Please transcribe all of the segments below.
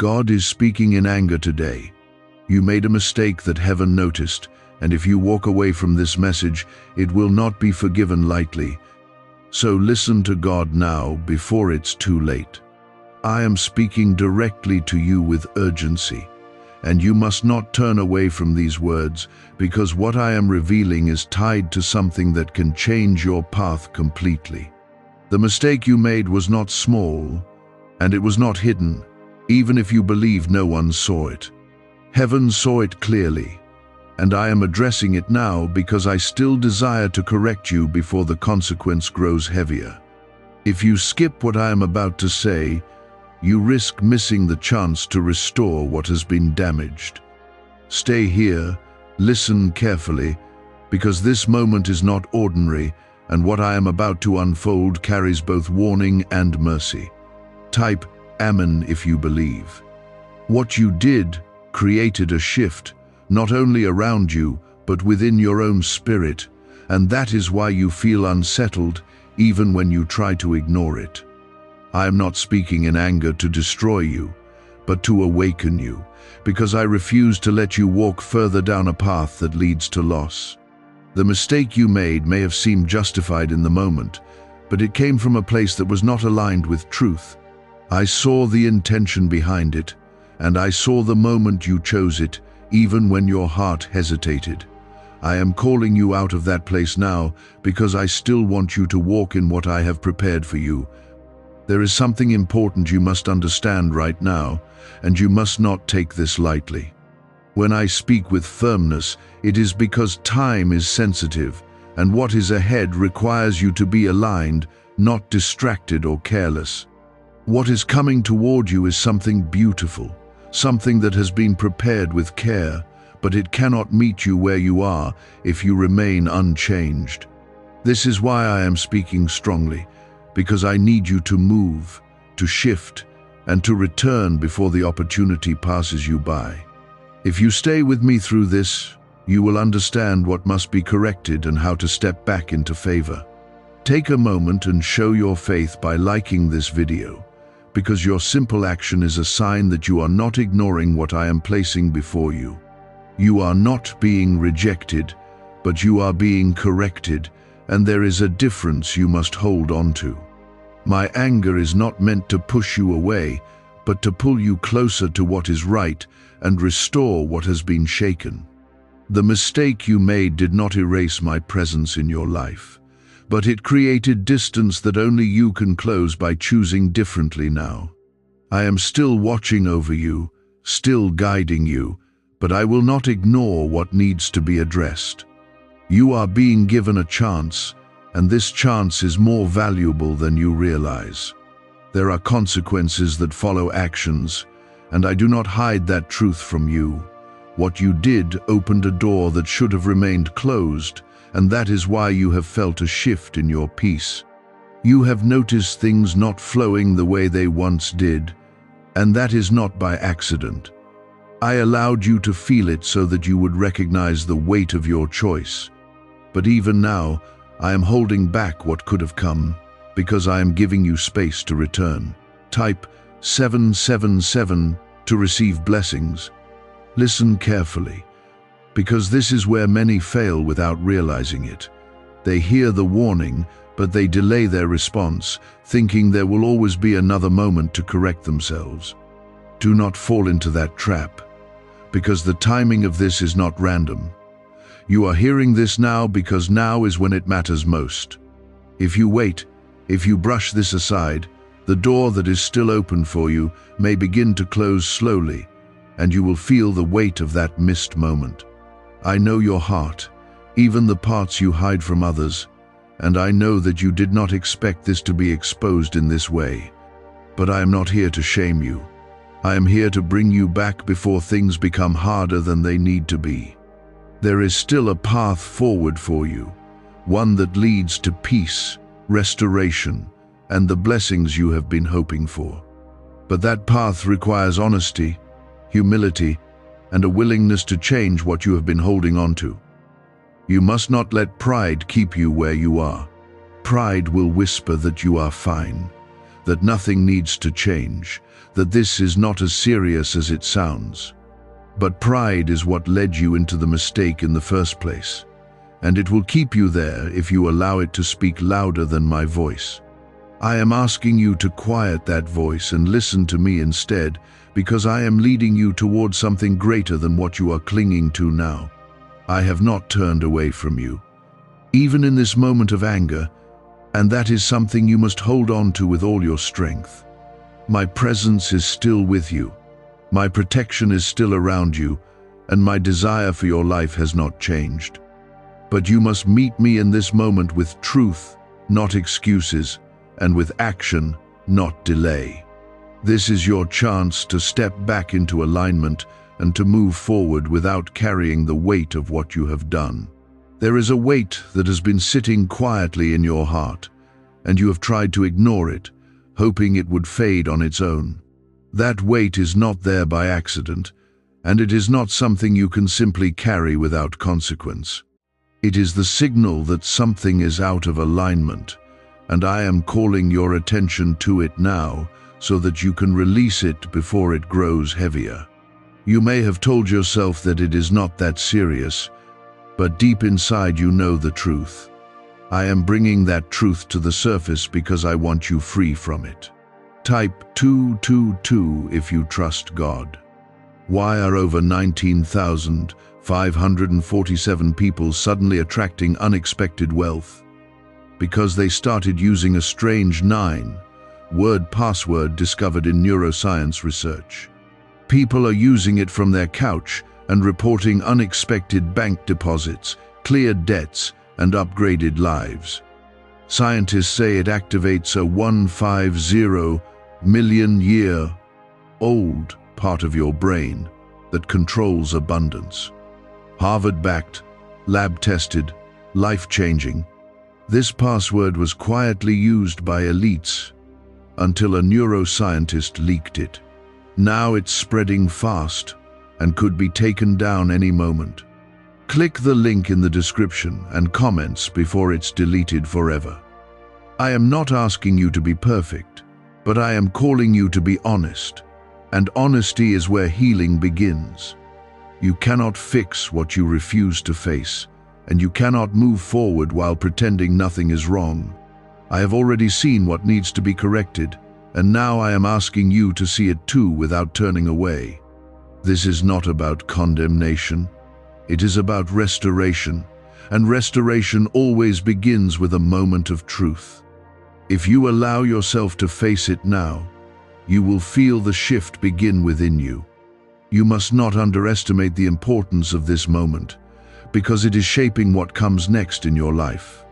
God is speaking in anger today. You made a mistake that heaven noticed, and if you walk away from this message, it will not be forgiven lightly. So listen to God now before it's too late. I am speaking directly to you with urgency, and you must not turn away from these words, because what I am revealing is tied to something that can change your path completely. The mistake you made was not small, and it was not hidden, even if you believe no one saw it. Heaven saw it clearly, and I am addressing it now because I still desire to correct you before the consequence grows heavier. If you skip what I am about to say, you risk missing the chance to restore what has been damaged. Stay here, listen carefully, because this moment is not ordinary, and what I am about to unfold carries both warning and mercy. Type Amen if you believe. What you did created a shift, not only around you, but within your own spirit, and that is why you feel unsettled even when you try to ignore it. I am not speaking in anger to destroy you, but to awaken you, because I refuse to let you walk further down a path that leads to loss. The mistake you made may have seemed justified in the moment, but it came from a place that was not aligned with truth. I saw the intention behind it, and I saw the moment you chose it, even when your heart hesitated. I am calling you out of that place now because I still want you to walk in what I have prepared for you. There is something important you must understand right now, and you must not take this lightly. When I speak with firmness, it is because time is sensitive, and what is ahead requires you to be aligned, not distracted or careless. What is coming toward you is something beautiful, something that has been prepared with care, but it cannot meet you where you are if you remain unchanged. This is why I am speaking strongly, because I need you to move, to shift, and to return before the opportunity passes you by. If you stay with me through this, you will understand what must be corrected and how to step back into favor. Take a moment and show your faith by liking this video, because your simple action is a sign that you are not ignoring what I am placing before you. You are not being rejected, but you are being corrected, and there is a difference you must hold on to. My anger is not meant to push you away, but to pull you closer to what is right and restore what has been shaken. The mistake you made did not erase my presence in your life, but it created distance that only you can close by choosing differently now. I am still watching over you, still guiding you, but I will not ignore what needs to be addressed. You are being given a chance, and this chance is more valuable than you realize. There are consequences that follow actions, and I do not hide that truth from you. What you did opened a door that should have remained closed, and that is why you have felt a shift in your peace. You have noticed things not flowing the way they once did, and that is not by accident. I allowed you to feel it so that you would recognize the weight of your choice. But even now, I am holding back what could have come, because I am giving you space to return. Type 777 to receive blessings. Listen carefully, because this is where many fail without realizing it. They hear the warning, but they delay their response, thinking there will always be another moment to correct themselves. Do not fall into that trap, because the timing of this is not random. You are hearing this now because now is when it matters most. If you wait, if you brush this aside, the door that is still open for you may begin to close slowly, and you will feel the weight of that missed moment. I know your heart, even the parts you hide from others, and I know that you did not expect this to be exposed in this way. But I am not here to shame you. I am here to bring you back before things become harder than they need to be. There is still a path forward for you, one that leads to peace, restoration, and the blessings you have been hoping for. But that path requires honesty, humility, and a willingness to change what you have been holding on to. You must not let pride keep you where you are. Pride will whisper that you are fine, that nothing needs to change, that this is not as serious as it sounds. But pride is what led you into the mistake in the first place, and it will keep you there if you allow it to speak louder than my voice. I am asking you to quiet that voice and listen to me instead, because I am leading you towards something greater than what you are clinging to now. I have not turned away from you, even in this moment of anger, and that is something you must hold on to with all your strength. My presence is still with you, my protection is still around you, and my desire for your life has not changed. But you must meet me in this moment with truth, not excuses, and with action, not delay. This is your chance to step back into alignment and to move forward without carrying the weight of what you have done. There is a weight that has been sitting quietly in your heart, and you have tried to ignore it, hoping it would fade on its own. That weight is not there by accident, and it is not something you can simply carry without consequence. It is the signal that something is out of alignment, and I am calling your attention to it now so that you can release it before it grows heavier. You may have told yourself that it is not that serious, but deep inside you know the truth. I am bringing that truth to the surface because I want you free from it. Type 222 if you trust God. Why are over 19,547 people suddenly attracting unexpected wealth? Because they started using a strange 9-word password discovered in neuroscience research. People are using it from their couch and reporting unexpected bank deposits, cleared debts, and upgraded lives. Scientists say it activates a 150 million-year-old part of your brain that controls abundance. Harvard-backed, lab-tested, life-changing. This password was quietly used by elites until a neuroscientist leaked it. Now it's spreading fast and could be taken down any moment. Click the link in the description and comments before it's deleted forever. I am not asking you to be perfect, but I am calling you to be honest, and honesty is where healing begins. You cannot fix what you refuse to face, and you cannot move forward while pretending nothing is wrong. I have already seen what needs to be corrected, and now I am asking you to see it too without turning away. This is not about condemnation. It is about restoration, and restoration always begins with a moment of truth. If you allow yourself to face it now, you will feel the shift begin within you. You must not underestimate the importance of this moment, because it is shaping what comes next in your life.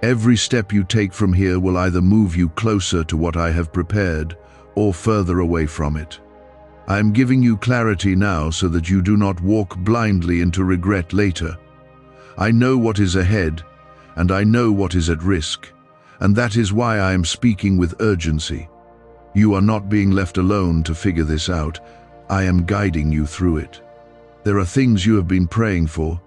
Every step you take from here will either move you closer to what I have prepared or further away from it. I am giving you clarity now so that you do not walk blindly into regret later. I know what is ahead, and I know what is at risk, and that is why I am speaking with urgency. You are not being left alone to figure this out. I am guiding you through it. There are things you have been praying for,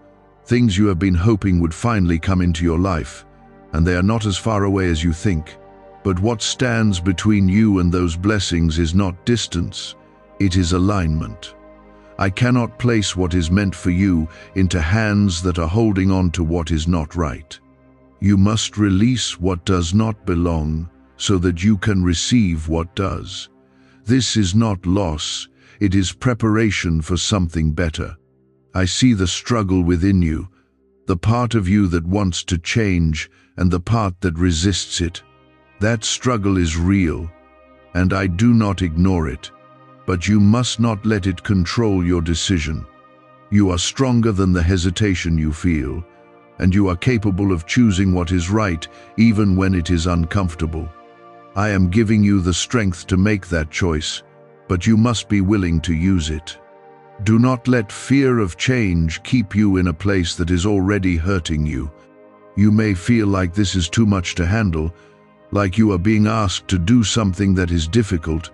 things you have been hoping would finally come into your life, and they are not as far away as you think. But what stands between you and those blessings is not distance, it is alignment. I cannot place what is meant for you into hands that are holding on to what is not right. You must release what does not belong so that you can receive what does. This is not loss, it is preparation for something better. I see the struggle within you, the part of you that wants to change and the part that resists it. That struggle is real, and I do not ignore it, but you must not let it control your decision. You are stronger than the hesitation you feel, and you are capable of choosing what is right even when it is uncomfortable. I am giving you the strength to make that choice, but you must be willing to use it. Do not let fear of change keep you in a place that is already hurting you. You may feel like this is too much to handle, like you are being asked to do something that is difficult,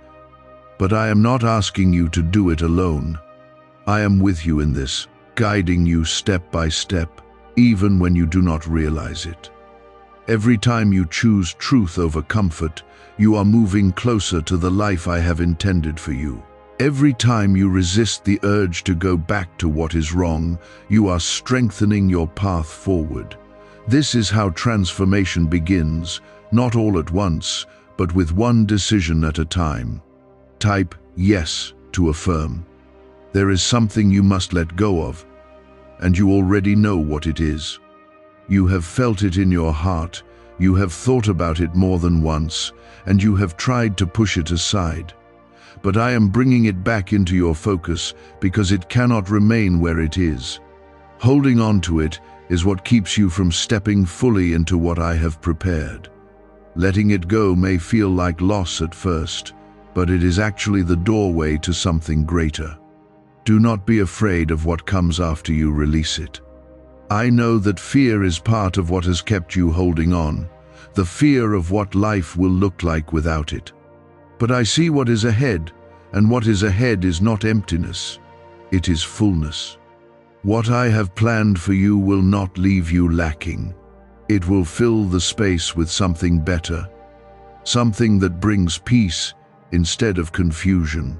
but I am not asking you to do it alone. I am with you in this, guiding you step by step, even when you do not realize it. Every time you choose truth over comfort, you are moving closer to the life I have intended for you. Every time you resist the urge to go back to what is wrong, you are strengthening your path forward. This is how transformation begins, not all at once, but with one decision at a time. Type yes to affirm. There is something you must let go of, and you already know what it is. You have felt it in your heart, you have thought about it more than once, and you have tried to push it aside. But I am bringing it back into your focus because it cannot remain where it is. Holding on to it is what keeps you from stepping fully into what I have prepared. Letting it go may feel like loss at first, but it is actually the doorway to something greater. Do not be afraid of what comes after you release it. I know that fear is part of what has kept you holding on, the fear of what life will look like without it. But I see what is ahead, and what is ahead is not emptiness, it is fullness. What I have planned for you will not leave you lacking. It will fill the space with something better, something that brings peace instead of confusion.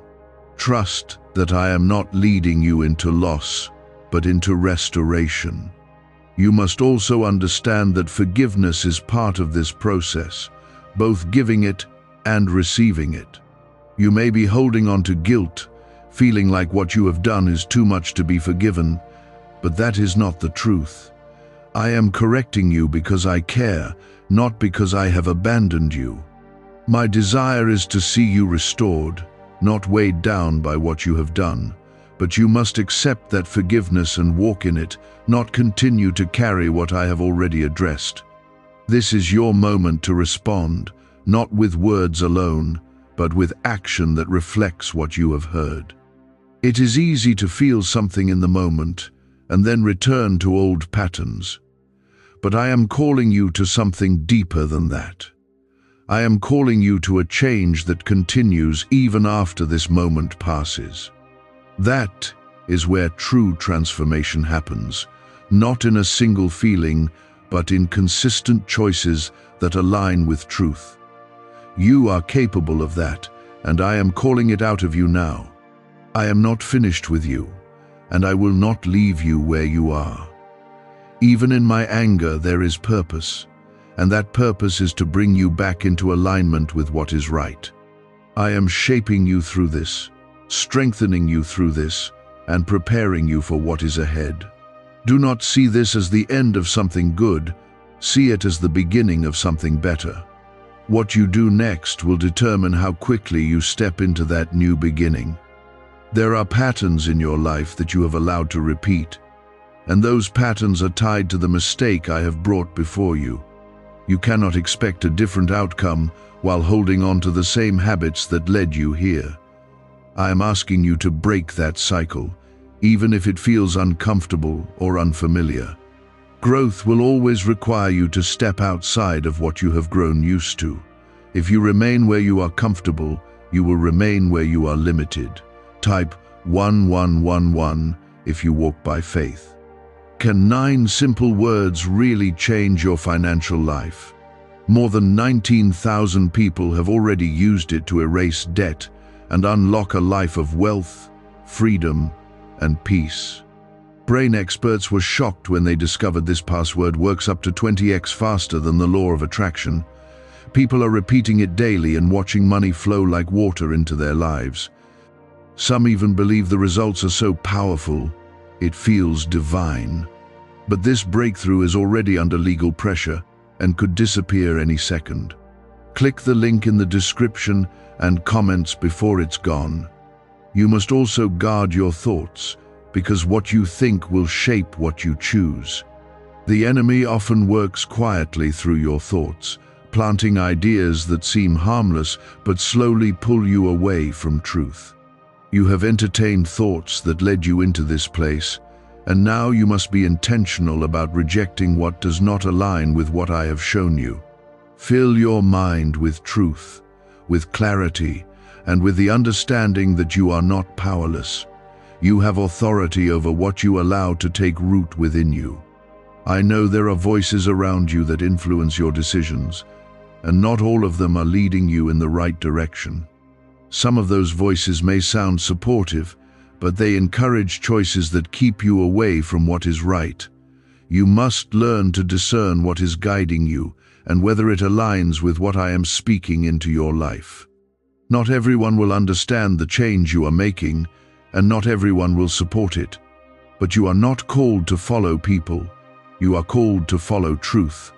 Trust that I am not leading you into loss, but into restoration. You must also understand that forgiveness is part of this process, both giving it and receiving it. You may be holding on to guilt, feeling like what you have done is too much to be forgiven, but that is not the truth. I am correcting you because I care, not because I have abandoned you. My desire is to see you restored, not weighed down by what you have done. But you must accept that forgiveness and walk in it, not continue to carry what I have already addressed. This is your moment to respond, not with words alone, but with action that reflects what you have heard. It is easy to feel something in the moment and then return to old patterns. But I am calling you to something deeper than that. I am calling you to a change that continues even after this moment passes. That is where true transformation happens, not in a single feeling, but in consistent choices that align with truth. You are capable of that, and I am calling it out of you now. I am not finished with you, and I will not leave you where you are. Even in my anger there is purpose, and that purpose is to bring you back into alignment with what is right. I am shaping you through this, strengthening you through this, and preparing you for what is ahead. Do not see this as the end of something good, see it as the beginning of something better. What you do next will determine how quickly you step into that new beginning. There are patterns in your life that you have allowed to repeat, and those patterns are tied to the mistake I have brought before you. You cannot expect a different outcome while holding on to the same habits that led you here. I am asking you to break that cycle, even if it feels uncomfortable or unfamiliar. Growth will always require you to step outside of what you have grown used to. If you remain where you are comfortable, you will remain where you are limited. Type 1111 if you walk by faith. Can 9 simple words really change your financial life? More than 19,000 people have already used it to erase debt and unlock a life of wealth, freedom, and peace. Brain experts were shocked when they discovered this password works up to 20x faster than the law of attraction. People are repeating it daily and watching money flow like water into their lives. Some even believe the results are so powerful, it feels divine. But this breakthrough is already under legal pressure and could disappear any second. Click the link in the description and comments before it's gone. You must also guard your thoughts, because what you think will shape what you choose. The enemy often works quietly through your thoughts, planting ideas that seem harmless but slowly pull you away from truth. You have entertained thoughts that led you into this place, and now you must be intentional about rejecting what does not align with what I have shown you. Fill your mind with truth, with clarity, and with the understanding that you are not powerless. You have authority over what you allow to take root within you. I know there are voices around you that influence your decisions, and not all of them are leading you in the right direction. Some of those voices may sound supportive, but they encourage choices that keep you away from what is right. You must learn to discern what is guiding you and whether it aligns with what I am speaking into your life. Not everyone will understand the change you are making, and not everyone will support it. But you are not called to follow people. You are called to follow truth.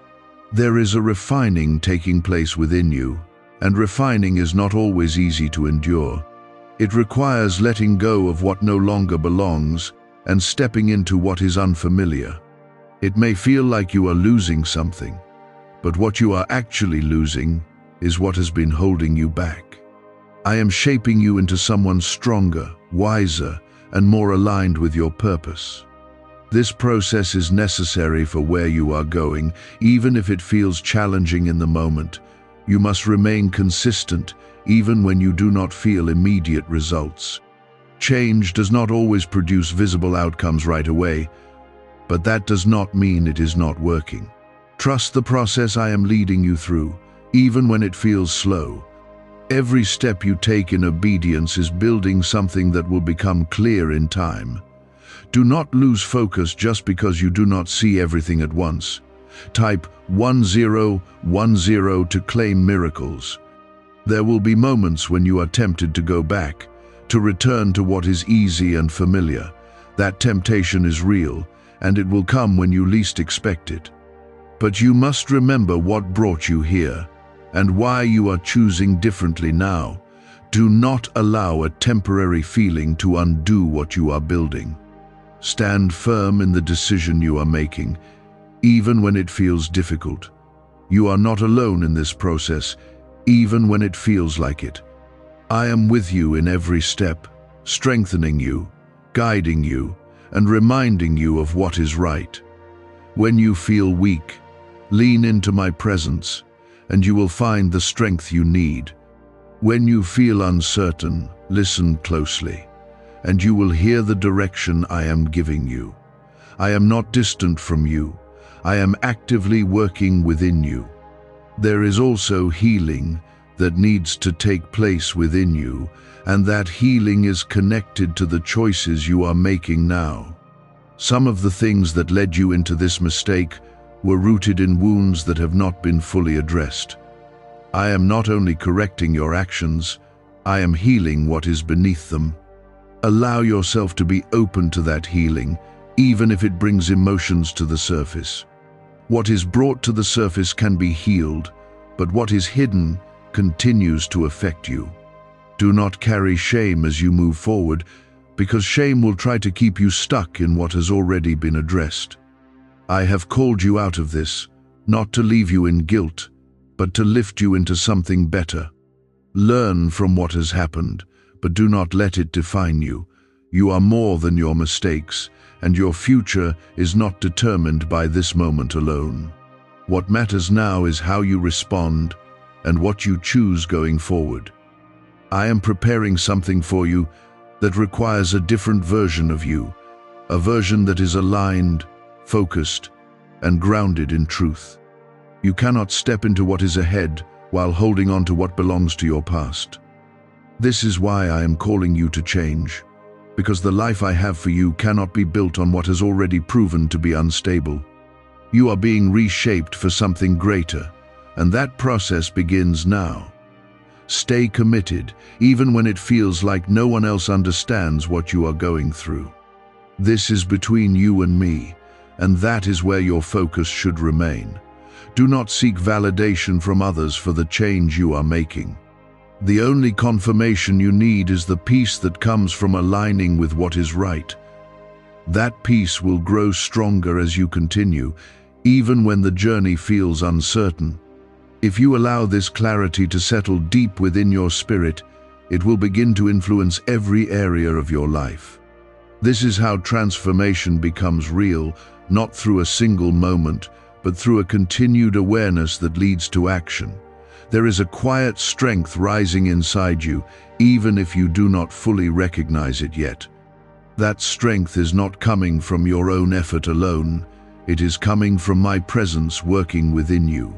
There is a refining taking place within you, and refining is not always easy to endure. It requires letting go of what no longer belongs and stepping into what is unfamiliar. It may feel like you are losing something, but what you are actually losing is what has been holding you back. I am shaping you into someone stronger, wiser, and more aligned with your purpose. This process is necessary for where you are going, even if it feels challenging in the moment. You must remain consistent, even when you do not feel immediate results. Change does not always produce visible outcomes right away, but that does not mean it is not working. Trust the process I am leading you through, even when it feels slow. Every step you take in obedience is building something that will become clear in time. Do not lose focus just because you do not see everything at once. Type 1010 to claim miracles. There will be moments when you are tempted to go back, to return to what is easy and familiar. That temptation is real, and it will come when you least expect it. But you must remember what brought you here, and why you are choosing differently now. Do not allow a temporary feeling to undo what you are building. Stand firm in the decision you are making, even when it feels difficult. You are not alone in this process, even when it feels like it. I am with you in every step, strengthening you, guiding you, and reminding you of what is right. When you feel weak, lean into my presence, and you will find the strength you need. When you feel uncertain, listen closely, and you will hear the direction I am giving you. I am not distant from you. I am actively working within you. There is also healing that needs to take place within you, and that healing is connected to the choices you are making now. Some of the things that led you into this mistake were rooted in wounds that have not been fully addressed. I am not only correcting your actions, I am healing what is beneath them. Allow yourself to be open to that healing, even if it brings emotions to the surface. What is brought to the surface can be healed, but what is hidden continues to affect you. Do not carry shame as you move forward, because shame will try to keep you stuck in what has already been addressed. I have called you out of this, not to leave you in guilt, but to lift you into something better. Learn from what has happened, but do not let it define you. You are more than your mistakes, and your future is not determined by this moment alone. What matters now is how you respond and what you choose going forward. I am preparing something for you that requires a different version of you, a version that is aligned, focused, and grounded in truth. You cannot step into what is ahead while holding on to what belongs to your past. This is why I am calling you to change, because the life I have for you cannot be built on what has already proven to be unstable. You are being reshaped for something greater, and that process begins now. Stay committed, even when it feels like no one else understands what you are going through. This is between you and me, and that is where your focus should remain. Do not seek validation from others for the change you are making. The only confirmation you need is the peace that comes from aligning with what is right. That peace will grow stronger as you continue, even when the journey feels uncertain. If you allow this clarity to settle deep within your spirit, it will begin to influence every area of your life. This is how transformation becomes real, not through a single moment, but through a continued awareness that leads to action. There is a quiet strength rising inside you, even if you do not fully recognize it yet. That strength is not coming from your own effort alone. It is coming from my presence working within you.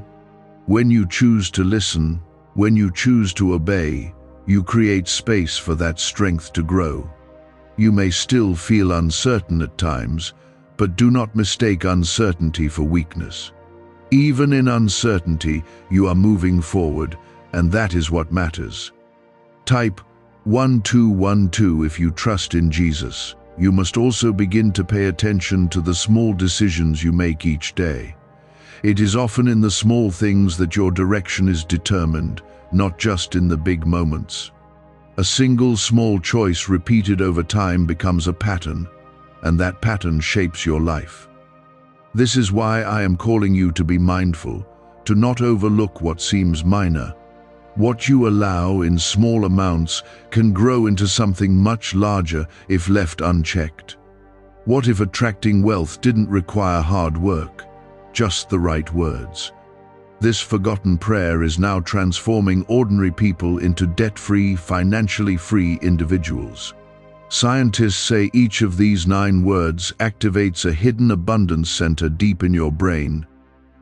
When you choose to listen, when you choose to obey, you create space for that strength to grow. You may still feel uncertain at times, but do not mistake uncertainty for weakness. Even in uncertainty, you are moving forward, and that is what matters. Type 1212 if you trust in Jesus. You must also begin to pay attention to the small decisions you make each day. It is often in the small things that your direction is determined, not just in the big moments. A single small choice repeated over time becomes a pattern, and that pattern shapes your life. This is why I am calling you to be mindful, to not overlook what seems minor. What you allow in small amounts can grow into something much larger if left unchecked. What if attracting wealth didn't require hard work, just the right words? This forgotten prayer is now transforming ordinary people into debt-free, financially free individuals. Scientists say each of these 9 words activates a hidden abundance center deep in your brain.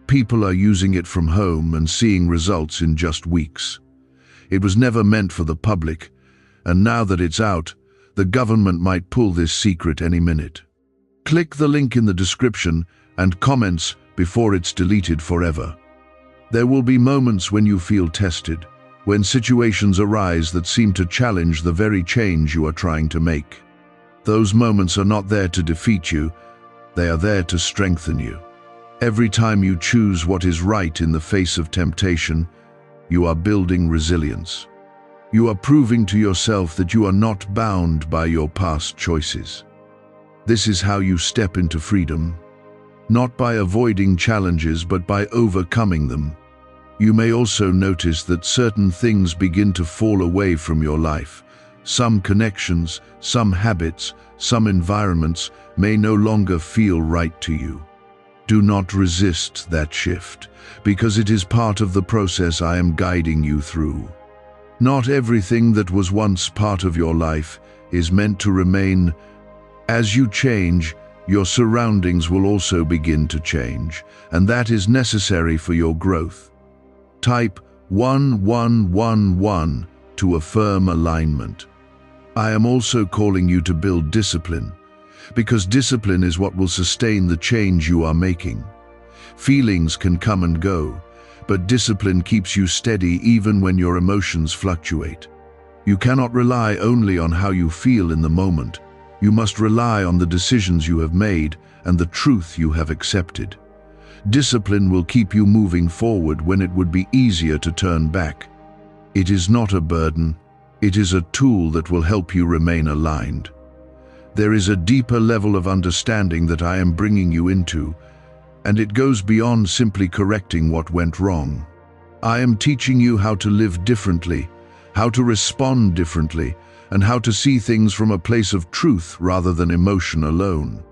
People are using it from home and seeing results in just weeks. It was never meant for the public, and now that it's out, the government might pull this secret any minute. Click the link in the description and comments before it's deleted forever. There will be moments when you feel tested, when situations arise that seem to challenge the very change you are trying to make. Those moments are not there to defeat you, they are there to strengthen you. Every time you choose what is right in the face of temptation, you are building resilience. You are proving to yourself that you are not bound by your past choices. This is how you step into freedom, not by avoiding challenges but by overcoming them. You may also notice that certain things begin to fall away from your life. Some connections, some habits, some environments may no longer feel right to you. Do not resist that shift, because it is part of the process I am guiding you through. Not everything that was once part of your life is meant to remain. As you change, your surroundings will also begin to change, and that is necessary for your growth. Type 1111 to affirm alignment. I am also calling you to build discipline, because discipline is what will sustain the change you are making. Feelings can come and go, but discipline keeps you steady even when your emotions fluctuate. You cannot rely only on how you feel in the moment. You must rely on the decisions you have made and the truth you have accepted. Discipline will keep you moving forward when it would be easier to turn back. It is not a burden, it is a tool that will help you remain aligned. There is a deeper level of understanding that I am bringing you into, and it goes beyond simply correcting what went wrong. I am teaching you how to live differently, how to respond differently, and how to see things from a place of truth rather than emotion alone.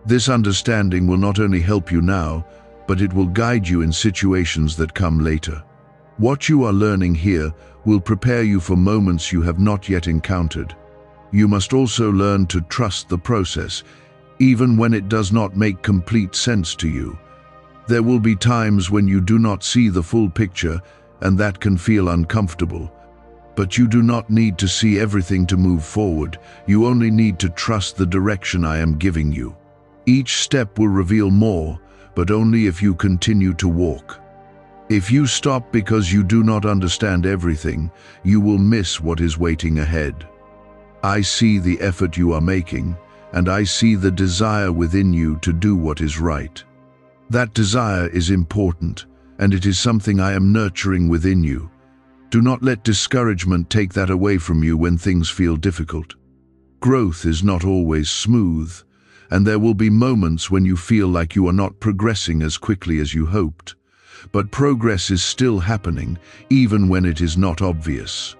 This understanding will not only help you now, but it will guide you in situations that come later. What you are learning here will prepare you for moments you have not yet encountered. You must also learn to trust the process, even when it does not make complete sense to you. There will be times when you do not see the full picture, and that can feel uncomfortable. But you do not need to see everything to move forward. You only need to trust the direction I am giving you. Each step will reveal more, but only if you continue to walk. If you stop because you do not understand everything, you will miss what is waiting ahead. I see the effort you are making, and I see the desire within you to do what is right. That desire is important, and it is something I am nurturing within you. Do not let discouragement take that away from you when things feel difficult. Growth is not always smooth, and there will be moments when you feel like you are not progressing as quickly as you hoped. But progress is still happening, even when it is not obvious.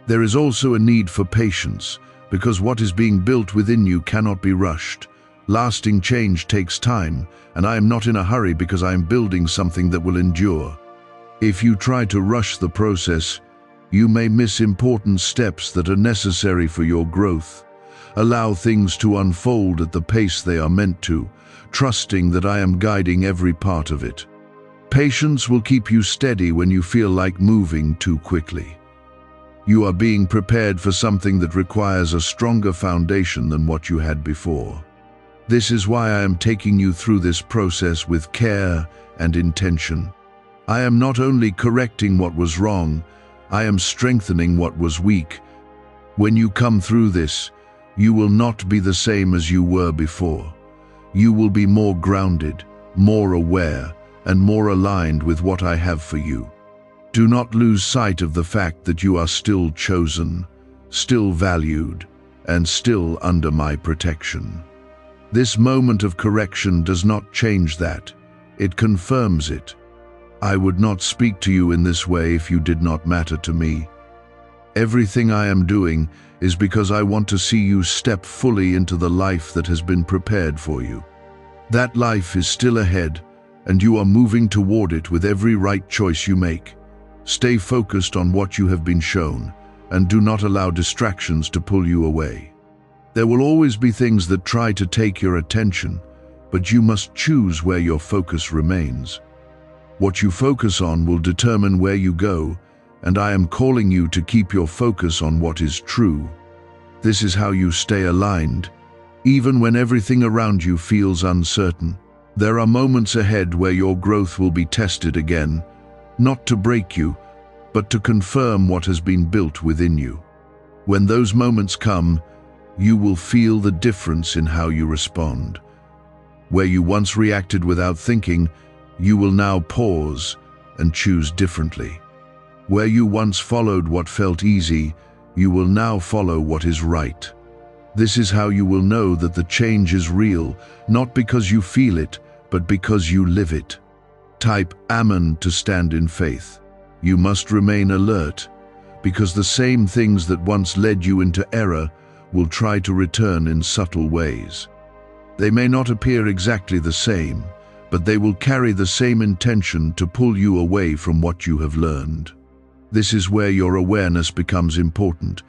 There is also a need for patience, because what is being built within you cannot be rushed. Lasting change takes time, and I am not in a hurry because I am building something that will endure. If you try to rush the process, you may miss important steps that are necessary for your growth. Allow things to unfold at the pace they are meant to. trusting that I am guiding every part of it. Patience will keep you steady when you feel like moving too quickly. You are being prepared for something that requires a stronger foundation than what you had before. This is why I am taking you through this process with care and intention. I am not only correcting what was wrong, I am strengthening what was weak. When you come through this, you will not be the same as you were before. You will be more grounded, more aware, and more aligned with what I have for you. Do not lose sight of the fact that you are still chosen, still valued, and still under my protection. This moment of correction does not change that. It confirms it. I would not speak to you in this way if you did not matter to me. Everything I am doing is because I want to see you step fully into the life that has been prepared for you. That life is still ahead, and you are moving toward it with every right choice you make. Stay focused on what you have been shown, and do not allow distractions to pull you away. There will always be things that try to take your attention, but you must choose where your focus remains. What you focus on will determine where you go, and I am calling you to keep your focus on what is true. This is how you stay aligned, even when everything around you feels uncertain. There are moments ahead where your growth will be tested again, not to break you, but to confirm what has been built within you. When those moments come, you will feel the difference in how you respond. Where you once reacted without thinking, you will now pause and choose differently. Where you once followed what felt easy, you will now follow what is right. This is how you will know that the change is real, not because you feel it, but because you live it. Type Amen to stand in faith. You must remain alert, because the same things that once led you into error will try to return in subtle ways. They may not appear exactly the same, but they will carry the same intention to pull you away from what you have learned. This is where your awareness becomes important,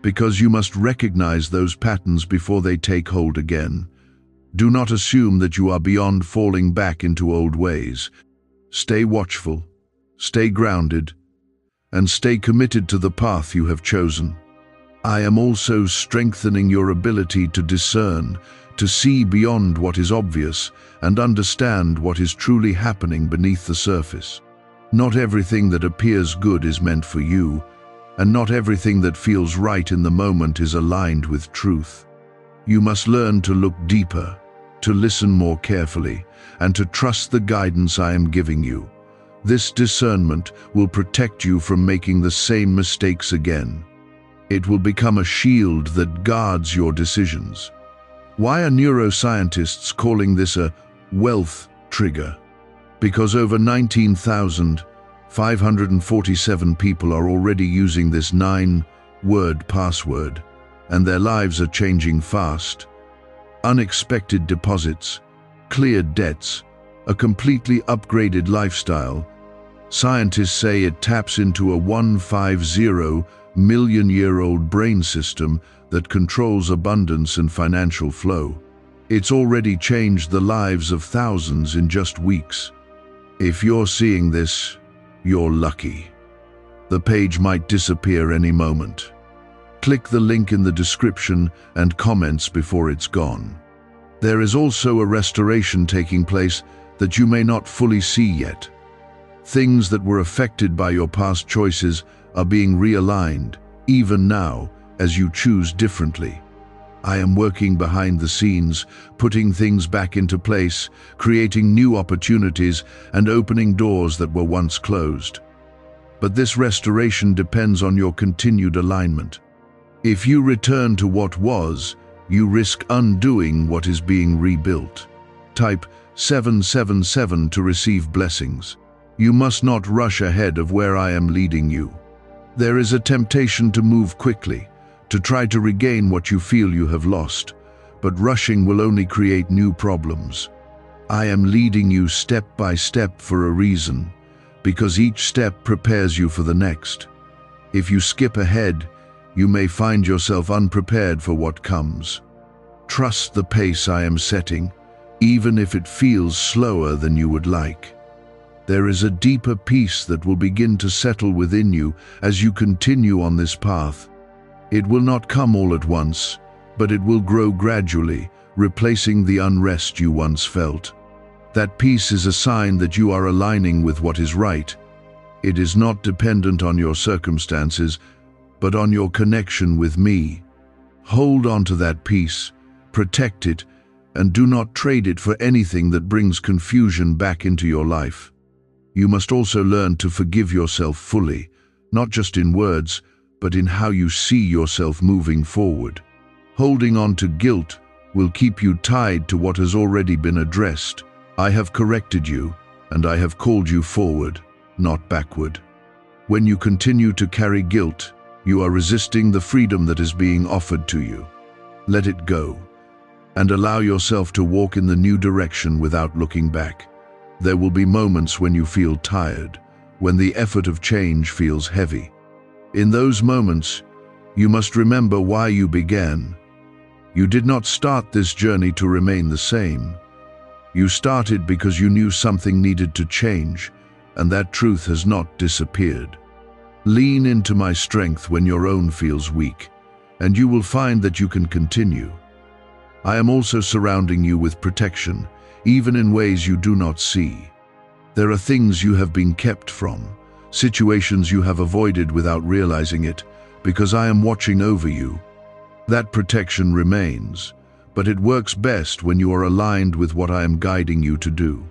because you must recognize those patterns before they take hold again. Do not assume that you are beyond falling back into old ways. Stay watchful, stay grounded, and stay committed to the path you have chosen. I am also strengthening your ability to discern, to see beyond what is obvious, and understand what is truly happening beneath the surface. Not everything that appears good is meant for you, and not everything that feels right in the moment is aligned with truth. You must learn to look deeper, to listen more carefully, and to trust the guidance I am giving you. This discernment will protect you from making the same mistakes again. It will become a shield that guards your decisions. Why are neuroscientists calling this a wealth trigger? Because over 19,547 people are already using this 9-word password, and their lives are changing fast. Unexpected deposits, cleared debts, a completely upgraded lifestyle. Scientists say it taps into a 150-million-year-old brain system that controls abundance and financial flow. It's already changed the lives of thousands in just weeks. If you're seeing this, you're lucky. The page might disappear any moment. Click the link in the description and comments before it's gone. There is also a restoration taking place that you may not fully see yet. Things that were affected by your past choices are being realigned, even now, as you choose differently. I am working behind the scenes, putting things back into place, creating new opportunities, and opening doors that were once closed. But this restoration depends on your continued alignment. If you return to what was, you risk undoing what is being rebuilt. Type 777 to receive blessings. You must not rush ahead of where I am leading you. There is a temptation to move quickly, to try to regain what you feel you have lost, but rushing will only create new problems. I am leading you step by step for a reason, because each step prepares you for the next. If you skip ahead, you may find yourself unprepared for what comes. Trust the pace I am setting, even if it feels slower than you would like. There is a deeper peace that will begin to settle within you as you continue on this path. It will not come all at once, but it will grow gradually, replacing the unrest you once felt. That peace is a sign that you are aligning with what is right. It is not dependent on your circumstances, but on your connection with me. Hold on to that peace, protect it, and do not trade it for anything that brings confusion back into your life. You must also learn to forgive yourself fully, not just in words, but in how you see yourself moving forward. Holding on to guilt will keep you tied to what has already been addressed. I have corrected you, and I have called you forward, not backward. When you continue to carry guilt, you are resisting the freedom that is being offered to you. Let it go, and allow yourself to walk in the new direction without looking back. There will be moments when you feel tired, when the effort of change feels heavy. In those moments, you must remember why you began. You did not start this journey to remain the same. You started because you knew something needed to change, and that truth has not disappeared. Lean into my strength when your own feels weak, and you will find that you can continue. I am also surrounding you with protection, even in ways you do not see. There are things you have been kept from, situations you have avoided without realizing it, because I am watching over you. That protection remains, but it works best when you are aligned with what I am guiding you to do.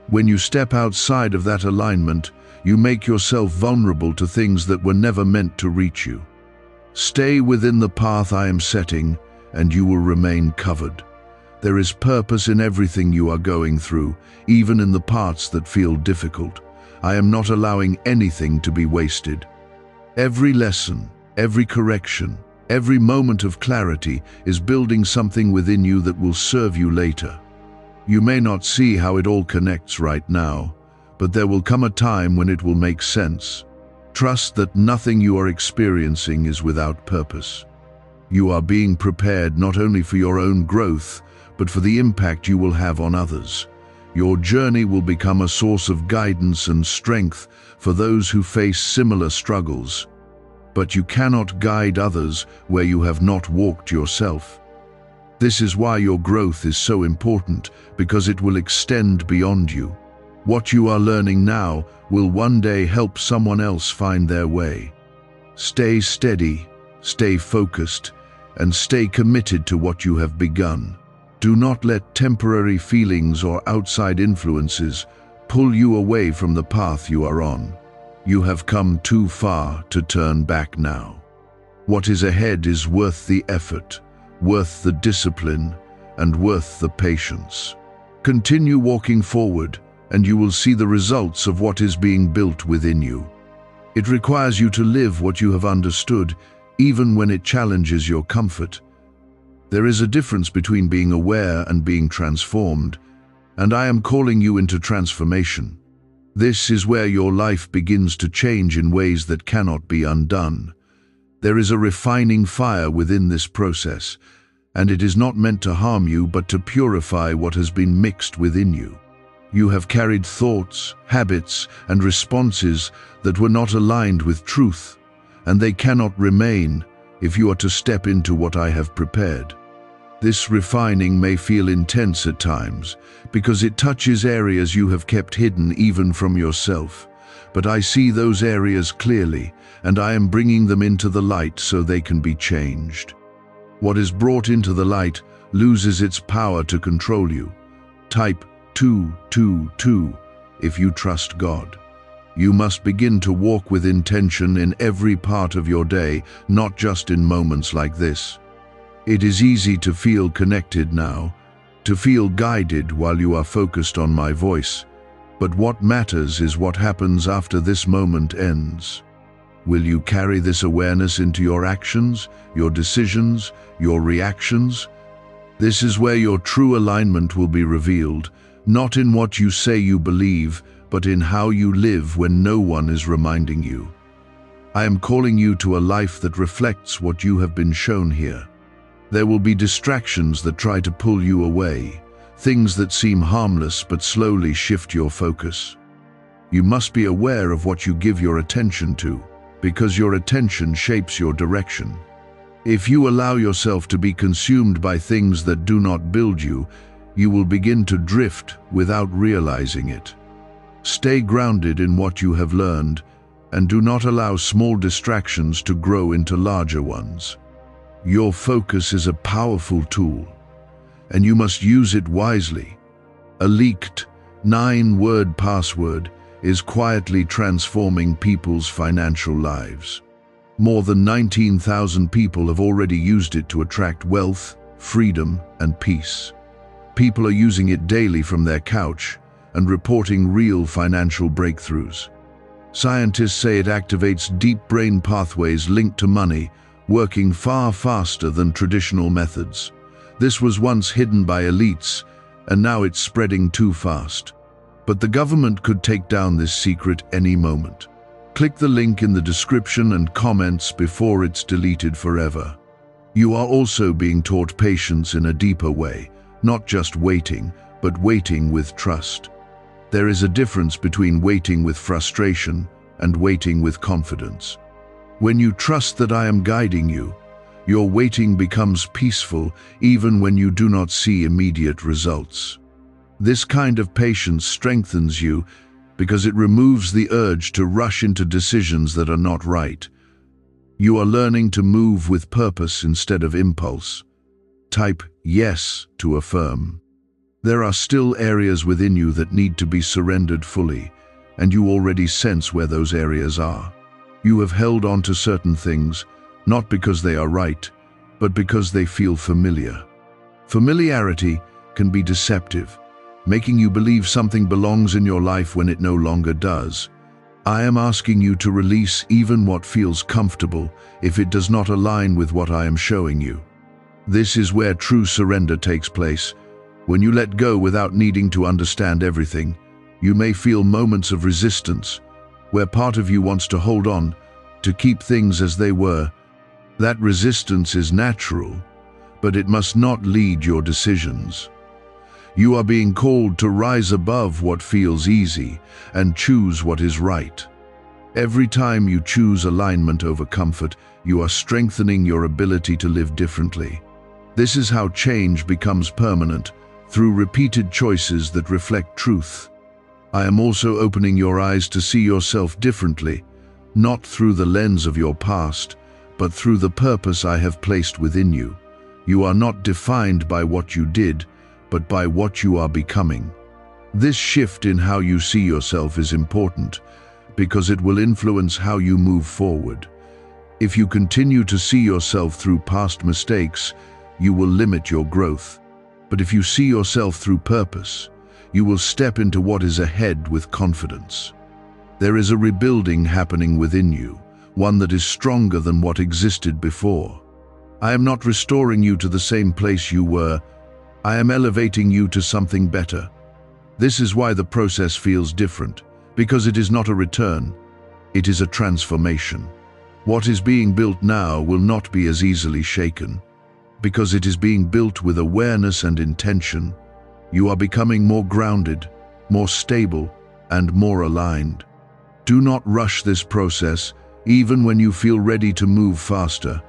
When you step outside of that alignment, you make yourself vulnerable to things that were never meant to reach you. Stay within the path I am setting, and you will remain covered. There is purpose in everything you are going through, even in the parts that feel difficult. I am not allowing anything to be wasted. Every lesson, every correction, every moment of clarity is building something within you that will serve you later. You may not see how it all connects right now, but there will come a time when it will make sense. Trust that nothing you are experiencing is without purpose. You are being prepared not only for your own growth, but for the impact you will have on others. Your journey will become a source of guidance and strength for those who face similar struggles. But you cannot guide others where you have not walked yourself. This is why your growth is so important, because it will extend beyond you. What you are learning now will one day help someone else find their way. Stay steady, stay focused, and stay committed to what you have begun. Do not let temporary feelings or outside influences pull you away from the path you are on. You have come too far to turn back now. What is ahead is worth the effort, worth the discipline, and worth the patience. Continue walking forward, and you will see the results of what is being built within you. It requires you to live what you have understood, even when it challenges your comfort. There is a difference between being aware and being transformed, and I am calling you into transformation. This is where your life begins to change in ways that cannot be undone. There is a refining fire within this process, and it is not meant to harm you but to purify what has been mixed within you. You have carried thoughts, habits, and responses that were not aligned with truth, and they cannot remain if you are to step into what I have prepared. This refining may feel intense at times, because it touches areas you have kept hidden even from yourself. But I see those areas clearly, and I am bringing them into the light so they can be changed. What is brought into the light loses its power to control you. Type 222 if you trust God. You must begin to walk with intention in every part of your day, not just in moments like this. It is easy to feel connected now, to feel guided while you are focused on my voice. But what matters is what happens after this moment ends. Will you carry this awareness into your actions, your decisions, your reactions? This is where your true alignment will be revealed, not in what you say you believe, but in how you live when no one is reminding you. I am calling you to a life that reflects what you have been shown here. There will be distractions that try to pull you away, things that seem harmless but slowly shift your focus. You must be aware of what you give your attention to, because your attention shapes your direction. If you allow yourself to be consumed by things that do not build you, you will begin to drift without realizing it. Stay grounded in what you have learned, and do not allow small distractions to grow into larger ones. Your focus is a powerful tool, and you must use it wisely. A leaked 9-word password is quietly transforming people's financial lives. More than 19,000 people have already used it to attract wealth, freedom, and peace. People are using it daily from their couch and reporting real financial breakthroughs. Scientists say it activates deep brain pathways linked to money, working far faster than traditional methods. This was once hidden by elites, and now it's spreading too fast. But the government could take down this secret any moment. Click the link in the description and comments before it's deleted forever. You are also being taught patience in a deeper way, not just waiting, but waiting with trust. There is a difference between waiting with frustration and waiting with confidence. When you trust that I am guiding you, your waiting becomes peaceful even when you do not see immediate results. This kind of patience strengthens you because it removes the urge to rush into decisions that are not right. You are learning to move with purpose instead of impulse. Type yes to affirm. There are still areas within you that need to be surrendered fully, and you already sense where those areas are. You have held on to certain things, not because they are right, but because they feel familiar. Familiarity can be deceptive, making you believe something belongs in your life when it no longer does. I am asking you to release even what feels comfortable if it does not align with what I am showing you. This is where true surrender takes place. When you let go without needing to understand everything, you may feel moments of resistance, where part of you wants to hold on, to keep things as they were. That resistance is natural, but it must not lead your decisions. You are being called to rise above what feels easy and choose what is right. Every time you choose alignment over comfort, you are strengthening your ability to live differently. This is how change becomes permanent, through repeated choices that reflect truth. I am also opening your eyes to see yourself differently, not through the lens of your past, but through the purpose I have placed within you. You are not defined by what you did, but by what you are becoming. This shift in how you see yourself is important, because it will influence how you move forward. If you continue to see yourself through past mistakes, you will limit your growth. But if you see yourself through purpose, you will step into what is ahead with confidence. There is a rebuilding happening within you, one that is stronger than what existed before. I am not restoring you to the same place you were. I am elevating you to something better. This is why the process feels different, because it is not a return, it is a transformation. What is being built now will not be as easily shaken, because it is being built with awareness and intention. You are becoming more grounded, more stable, and more aligned. Do not rush this process, even when you feel ready to move faster.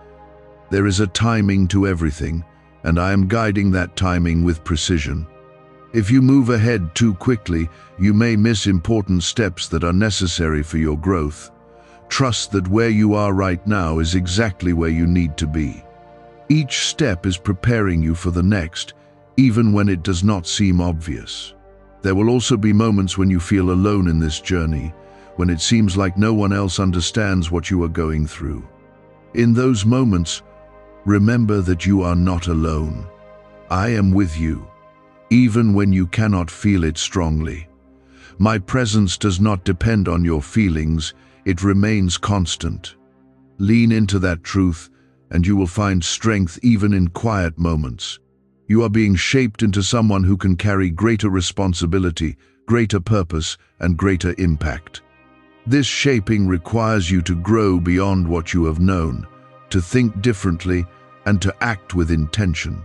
There is a timing to everything, and I am guiding that timing with precision. If you move ahead too quickly, you may miss important steps that are necessary for your growth. Trust that where you are right now is exactly where you need to be. Each step is preparing you for the next, even when it does not seem obvious. There will also be moments when you feel alone in this journey, when it seems like no one else understands what you are going through. In those moments, remember that you are not alone. I am with you, even when you cannot feel it strongly. My presence does not depend on your feelings, it remains constant. Lean into that truth, and you will find strength even in quiet moments. You are being shaped into someone who can carry greater responsibility, greater purpose, and greater impact. This shaping requires you to grow beyond what you have known, to think differently, and to act with intention.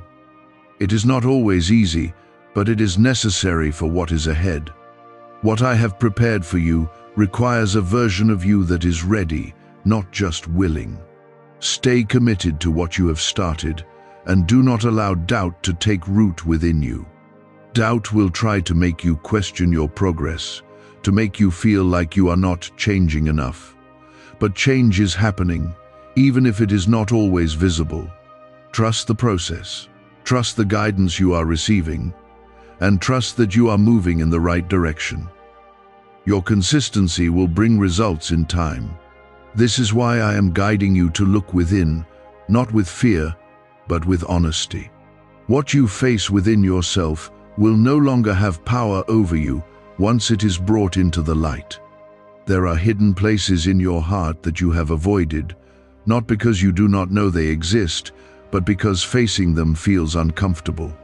It is not always easy, but it is necessary for what is ahead. What I have prepared for you requires a version of you that is ready, not just willing. Stay committed to what you have started, and do not allow doubt to take root within you. Doubt will try to make you question your progress, to make you feel like you are not changing enough. But change is happening, even if it is not always visible. Trust the process, trust the guidance you are receiving, and trust that you are moving in the right direction. Your consistency will bring results in time. This is why I am guiding you to look within, not with fear, but with honesty. What you face within yourself will no longer have power over you once it is brought into the light. There are hidden places in your heart that you have avoided, not because you do not know they exist, but because facing them feels uncomfortable.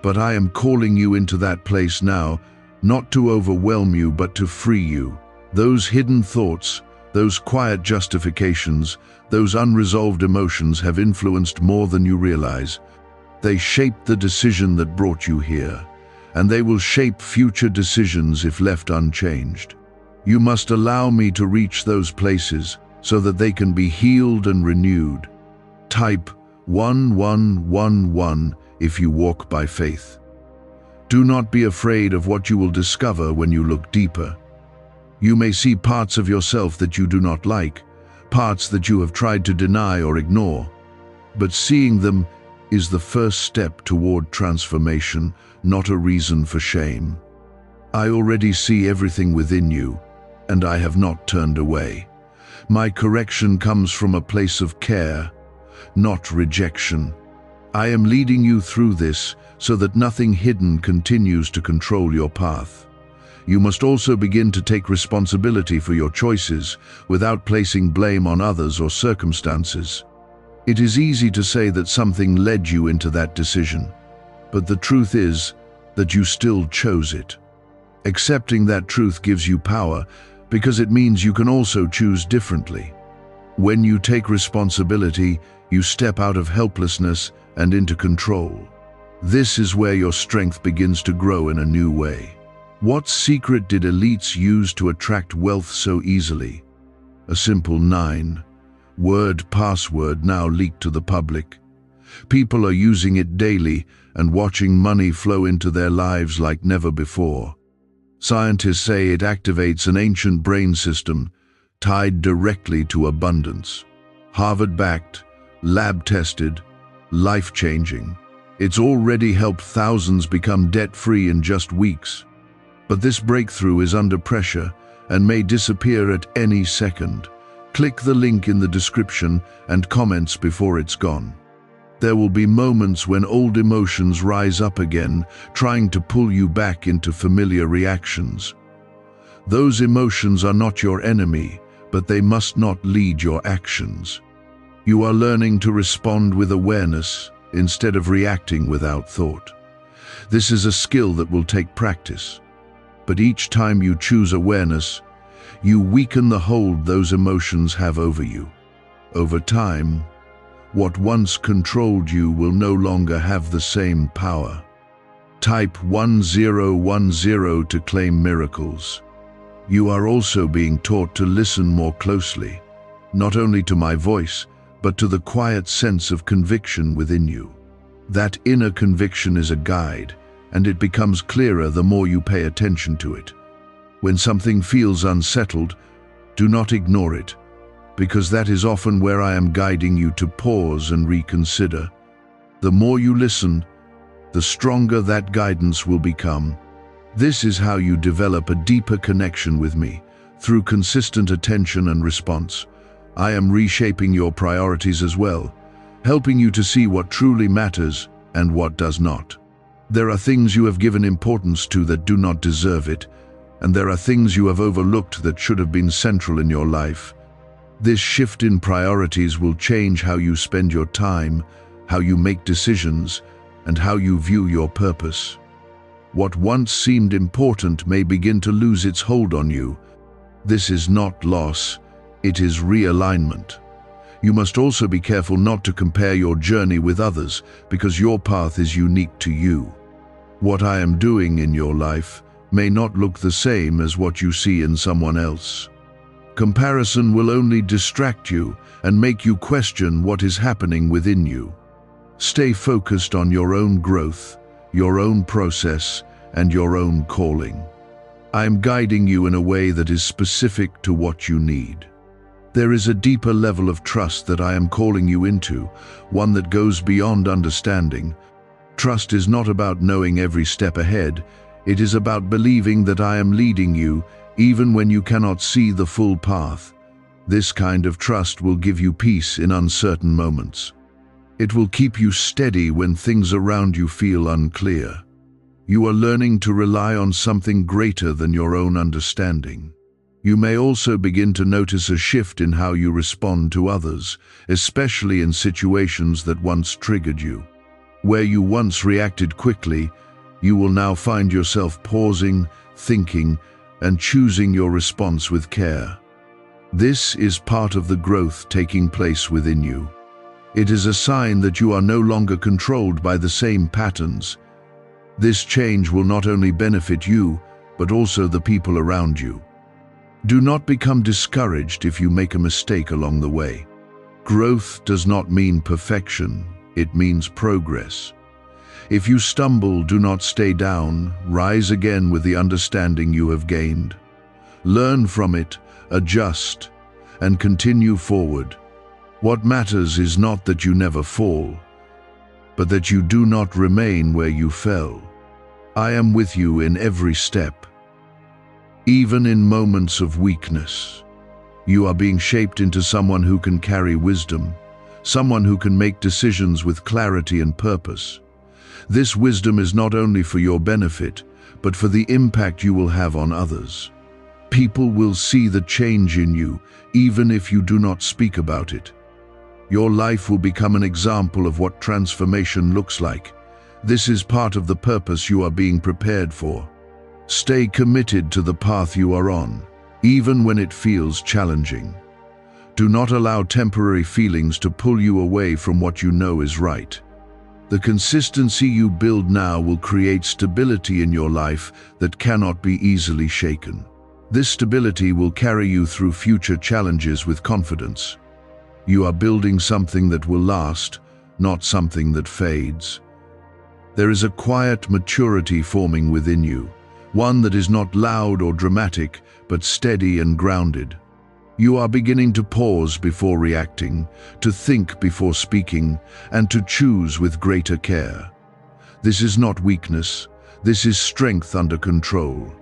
But I am calling you into that place now, not to overwhelm you, but to free you. Those hidden thoughts, those quiet justifications, those unresolved emotions have influenced more than you realize. They shaped the decision that brought you here, and they will shape future decisions if left unchanged. You must allow me to reach those places so that they can be healed and renewed. Type 1111 if you walk by faith. Do not be afraid of what you will discover when you look deeper. You may see parts of yourself that you do not like, parts that you have tried to deny or ignore. But seeing them is the first step toward transformation, not a reason for shame. I already see everything within you, and I have not turned away. My correction comes from a place of care, not rejection. I am leading you through this so that nothing hidden continues to control your path. You must also begin to take responsibility for your choices without placing blame on others or circumstances. It is easy to say that something led you into that decision, but the truth is that you still chose it. Accepting that truth gives you power because it means you can also choose differently. When you take responsibility, you step out of helplessness and into control. This is where your strength begins to grow in a new way. What secret did elites use to attract wealth so easily? A simple 9-word password now leaked to the public. People are using it daily and watching money flow into their lives like never before. Scientists say it activates an ancient brain system tied directly to abundance. Harvard-backed, lab-tested, life-changing. It's already helped thousands become debt-free in just weeks. But this breakthrough is under pressure and may disappear at any second. Click the link in the description and comments before it's gone. There will be moments when old emotions rise up again, trying to pull you back into familiar reactions. Those emotions are not your enemy, but they must not lead your actions. You are learning to respond with awareness instead of reacting without thought. This is a skill that will take practice. But each time you choose awareness, you weaken the hold those emotions have over you. Over time, what once controlled you will no longer have the same power. Type 1010 to claim miracles. You are also being taught to listen more closely, not only to my voice, but to the quiet sense of conviction within you. That inner conviction is a guide, and it becomes clearer the more you pay attention to it. When something feels unsettled, do not ignore it, because that is often where I am guiding you to pause and reconsider. The more you listen, the stronger that guidance will become. This is how you develop a deeper connection with me, through consistent attention and response. I am reshaping your priorities as well, helping you to see what truly matters and what does not. There are things you have given importance to that do not deserve it, and there are things you have overlooked that should have been central in your life. This shift in priorities will change how you spend your time, how you make decisions, and how you view your purpose. What once seemed important may begin to lose its hold on you. This is not loss, it is realignment. You must also be careful not to compare your journey with others, because your path is unique to you. What I am doing in your life may not look the same as what you see in someone else. Comparison will only distract you and make you question what is happening within you. Stay focused on your own growth, your own process, and your own calling. I am guiding you in a way that is specific to what you need. There is a deeper level of trust that I am calling you into, one that goes beyond understanding. Trust is not about knowing every step ahead. It is about believing that I am leading you, even when you cannot see the full path. This kind of trust will give you peace in uncertain moments. It will keep you steady when things around you feel unclear. You are learning to rely on something greater than your own understanding. You may also begin to notice a shift in how you respond to others, especially in situations that once triggered you. Where you once reacted quickly, you will now find yourself pausing, thinking, and choosing your response with care. This is part of the growth taking place within you. It is a sign that you are no longer controlled by the same patterns. This change will not only benefit you, but also the people around you. Do not become discouraged if you make a mistake along the way. Growth does not mean perfection, it means progress. If you stumble, do not stay down, rise again with the understanding you have gained. Learn from it, adjust, and continue forward. What matters is not that you never fall, but that you do not remain where you fell. I am with you in every step. Even in moments of weakness, you are being shaped into someone who can carry wisdom, someone who can make decisions with clarity and purpose. This wisdom is not only for your benefit, but for the impact you will have on others. People will see the change in you, even if you do not speak about it. Your life will become an example of what transformation looks like. This is part of the purpose you are being prepared for. Stay committed to the path you are on, even when it feels challenging. Do not allow temporary feelings to pull you away from what you know is right. The consistency you build now will create stability in your life that cannot be easily shaken. This stability will carry you through future challenges with confidence. You are building something that will last, not something that fades. There is a quiet maturity forming within you, one that is not loud or dramatic, but steady and grounded. You are beginning to pause before reacting, to think before speaking, and to choose with greater care. This is not weakness, this is strength under control.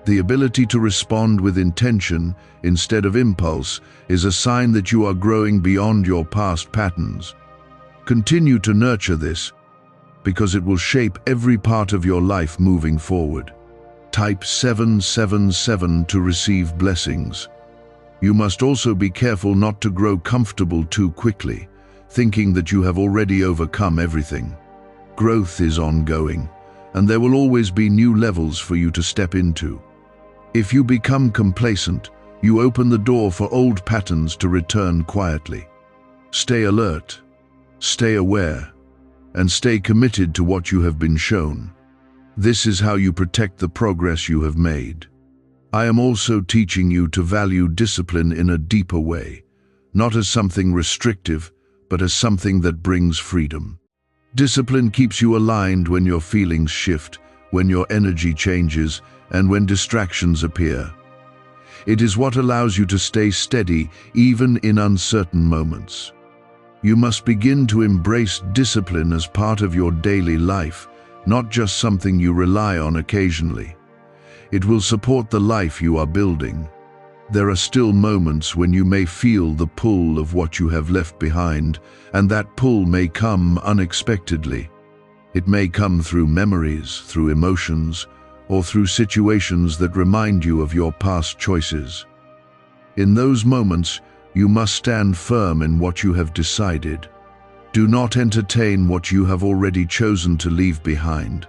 The ability to respond with intention instead of impulse is a sign that you are growing beyond your past patterns. Continue to nurture this, because it will shape every part of your life moving forward. Type 777 to receive blessings. You must also be careful not to grow comfortable too quickly, thinking that you have already overcome everything. Growth is ongoing, and there will always be new levels for you to step into. If you become complacent, you open the door for old patterns to return quietly. Stay alert, stay aware, and stay committed to what you have been shown. This is how you protect the progress you have made. I am also teaching you to value discipline in a deeper way, not as something restrictive, but as something that brings freedom. Discipline keeps you aligned when your feelings shift, when your energy changes, and when distractions appear. It is what allows you to stay steady even in uncertain moments. You must begin to embrace discipline as part of your daily life, not just something you rely on occasionally. It will support the life you are building. There are still moments when you may feel the pull of what you have left behind, and that pull may come unexpectedly. It may come through memories, through emotions, or through situations that remind you of your past choices. In those moments, you must stand firm in what you have decided. Do not entertain what you have already chosen to leave behind.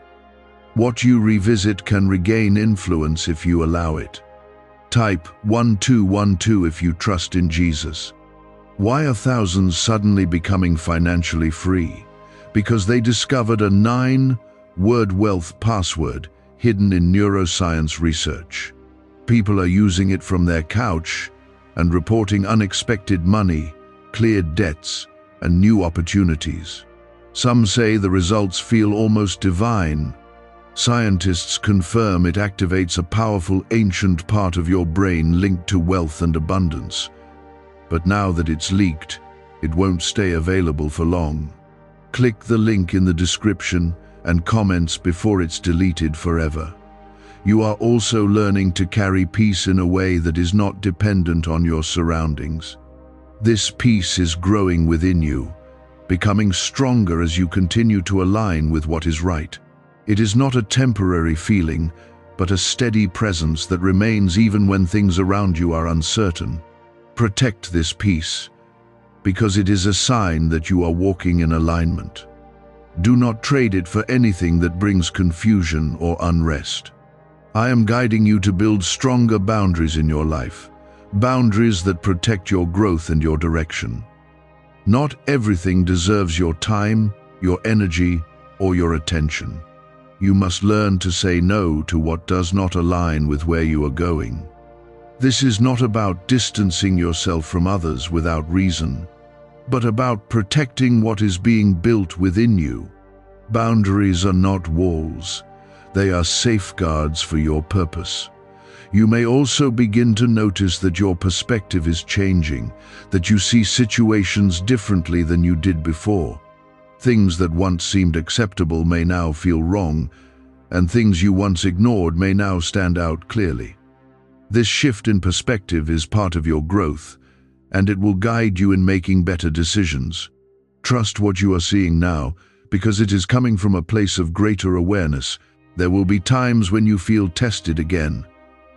What you revisit can regain influence if you allow it. Type 1212 if you trust in Jesus. Why are thousands suddenly becoming financially free? Because they discovered a 9 word wealth password hidden in neuroscience research. People are using it from their couch and reporting unexpected money, cleared debts, and new opportunities. Some say the results feel almost divine. Scientists confirm it activates a powerful ancient part of your brain linked to wealth and abundance. But now that it's leaked, it won't stay available for long. Click the link in the description and comments before it's deleted forever. You are also learning to carry peace in a way that is not dependent on your surroundings. This peace is growing within you, becoming stronger as you continue to align with what is right. It is not a temporary feeling, but a steady presence that remains even when things around you are uncertain. Protect this peace, because it is a sign that you are walking in alignment. Do not trade it for anything that brings confusion or unrest. I am guiding you to build stronger boundaries in your life, boundaries that protect your growth and your direction. Not everything deserves your time, your energy, or your attention. You must learn to say no to what does not align with where you are going. This is not about distancing yourself from others without reason, but about protecting what is being built within you. Boundaries are not walls. They are safeguards for your purpose. You may also begin to notice that your perspective is changing, that you see situations differently than you did before. Things that once seemed acceptable may now feel wrong, and things you once ignored may now stand out clearly. This shift in perspective is part of your growth, and it will guide you in making better decisions. Trust what you are seeing now, because it is coming from a place of greater awareness. There will be times when you feel tested again,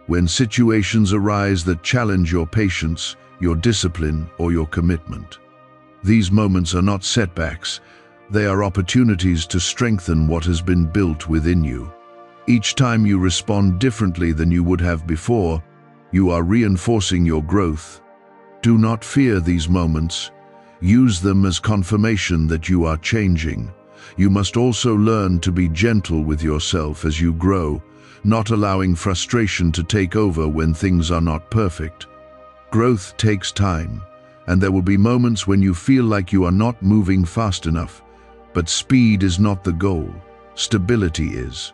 when situations arise that challenge your patience, your discipline, or your commitment. These moments are not setbacks, they are opportunities to strengthen what has been built within you. Each time you respond differently than you would have before, you are reinforcing your growth. Do not fear these moments. Use them as confirmation that you are changing. You must also learn to be gentle with yourself as you grow, not allowing frustration to take over when things are not perfect. Growth takes time, and there will be moments when you feel like you are not moving fast enough. But speed is not the goal, stability is.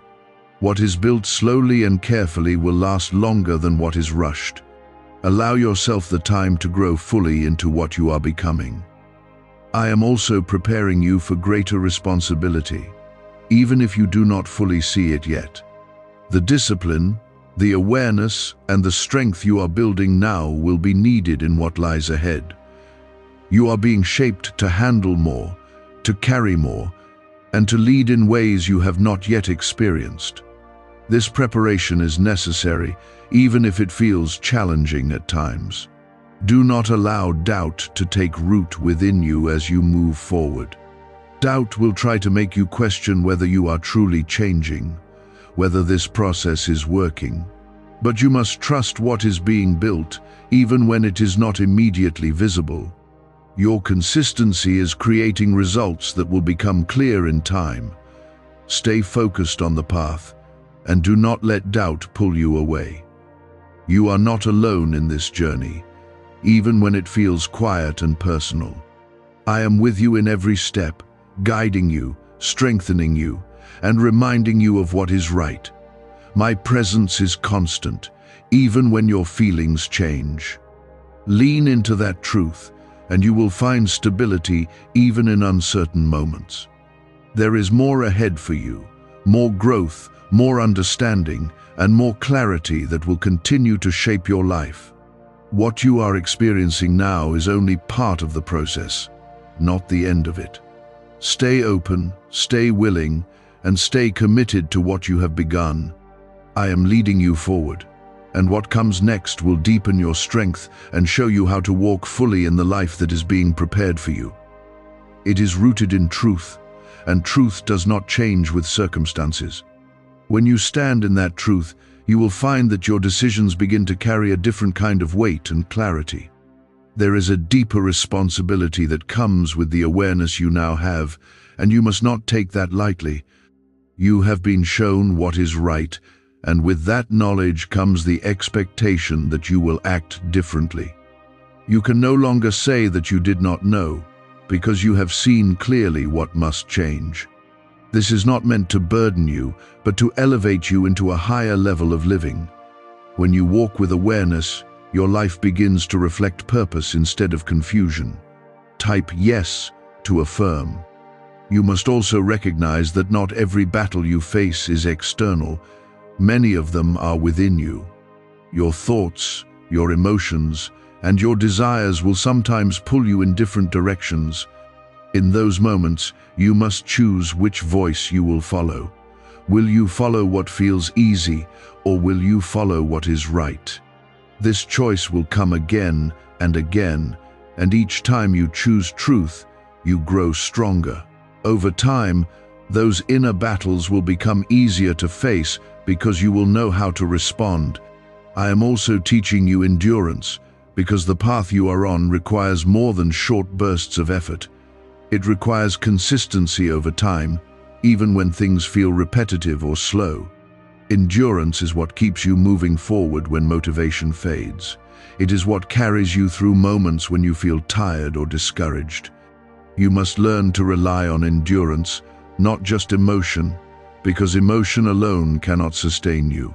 What is built slowly and carefully will last longer than what is rushed. Allow yourself the time to grow fully into what you are becoming. I am also preparing you for greater responsibility, even if you do not fully see it yet. The discipline, the awareness, and the strength you are building now will be needed in what lies ahead. You are being shaped to handle more, to carry more, and to lead in ways you have not yet experienced. This preparation is necessary, even if it feels challenging at times. Do not allow doubt to take root within you as you move forward. Doubt will try to make you question whether you are truly changing, whether this process is working. But you must trust what is being built, even when it is not immediately visible. Your consistency is creating results that will become clear in time. Stay focused on the path, and do not let doubt pull you away. You are not alone in this journey, even when it feels quiet and personal. I am with you in every step, guiding you, strengthening you, and reminding you of what is right. My presence is constant, even when your feelings change. Lean into that truth, and you will find stability even in uncertain moments. There is more ahead for you, more growth, more understanding, and more clarity that will continue to shape your life. What you are experiencing now is only part of the process, not the end of it. Stay open, stay willing, and stay committed to what you have begun. I am leading you forward, and what comes next will deepen your strength and show you how to walk fully in the life that is being prepared for you. It is rooted in truth, and truth does not change with circumstances. When you stand in that truth, you will find that your decisions begin to carry a different kind of weight and clarity. There is a deeper responsibility that comes with the awareness you now have, and you must not take that lightly. You have been shown what is right, and with that knowledge comes the expectation that you will act differently. You can no longer say that you did not know, because you have seen clearly what must change. This is not meant to burden you, but to elevate you into a higher level of living. When you walk with awareness, your life begins to reflect purpose instead of confusion. Type yes to affirm. You must also recognize that not every battle you face is external. Many of them are within you. Your thoughts, your emotions, and your desires will sometimes pull you in different directions. In those moments, you must choose which voice you will follow. Will you follow what feels easy, or will you follow what is right? This choice will come again and again, and each time you choose truth, you grow stronger. Over time, those inner battles will become easier to face because you will know how to respond. I am also teaching you endurance, because the path you are on requires more than short bursts of effort. It requires consistency over time, even when things feel repetitive or slow. Endurance is what keeps you moving forward when motivation fades. It is what carries you through moments when you feel tired or discouraged. You must learn to rely on endurance, not just emotion, because emotion alone cannot sustain you.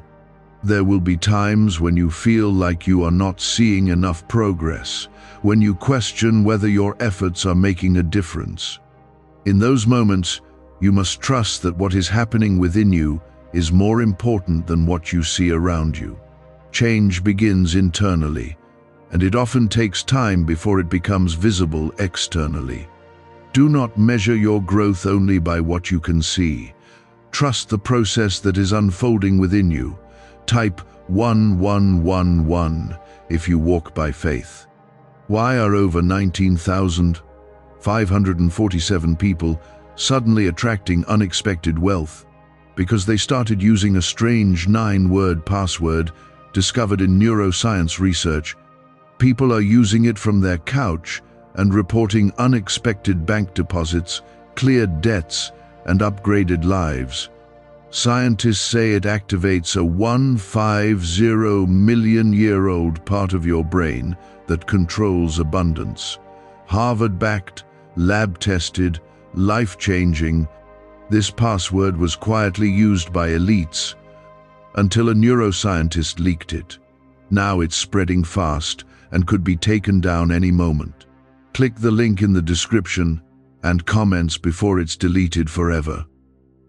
There will be times when you feel like you are not seeing enough progress, when you question whether your efforts are making a difference. In those moments, you must trust that what is happening within you is more important than what you see around you. Change begins internally, and it often takes time before it becomes visible externally. Do not measure your growth only by what you can see. Trust the process that is unfolding within you. Type 1111 if you walk by faith. Why are over 19,547 people suddenly attracting unexpected wealth? Because they started using a strange 9-word password discovered in neuroscience research. People are using it from their couch and reporting unexpected bank deposits, cleared debts, and upgraded lives. Scientists say it activates a 150-million-year-old part of your brain that controls abundance. Harvard-backed, lab-tested, life-changing. This password was quietly used by elites until a neuroscientist leaked it. Now it's spreading fast and could be taken down any moment. Click the link in the description and comments before it's deleted forever.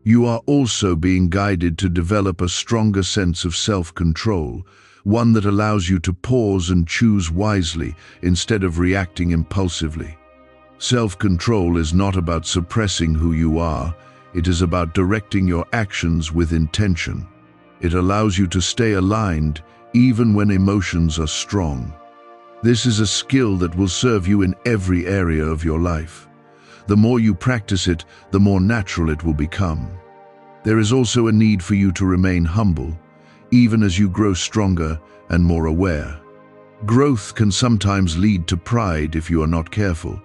You are also being guided to develop a stronger sense of self-control, one that allows you to pause and choose wisely instead of reacting impulsively. Self-control is not about suppressing who you are, it is about directing your actions with intention. It allows you to stay aligned even when emotions are strong. This is a skill that will serve you in every area of your life. The more you practice it, the more natural it will become. There is also a need for you to remain humble, even as you grow stronger and more aware. Growth can sometimes lead to pride if you are not careful,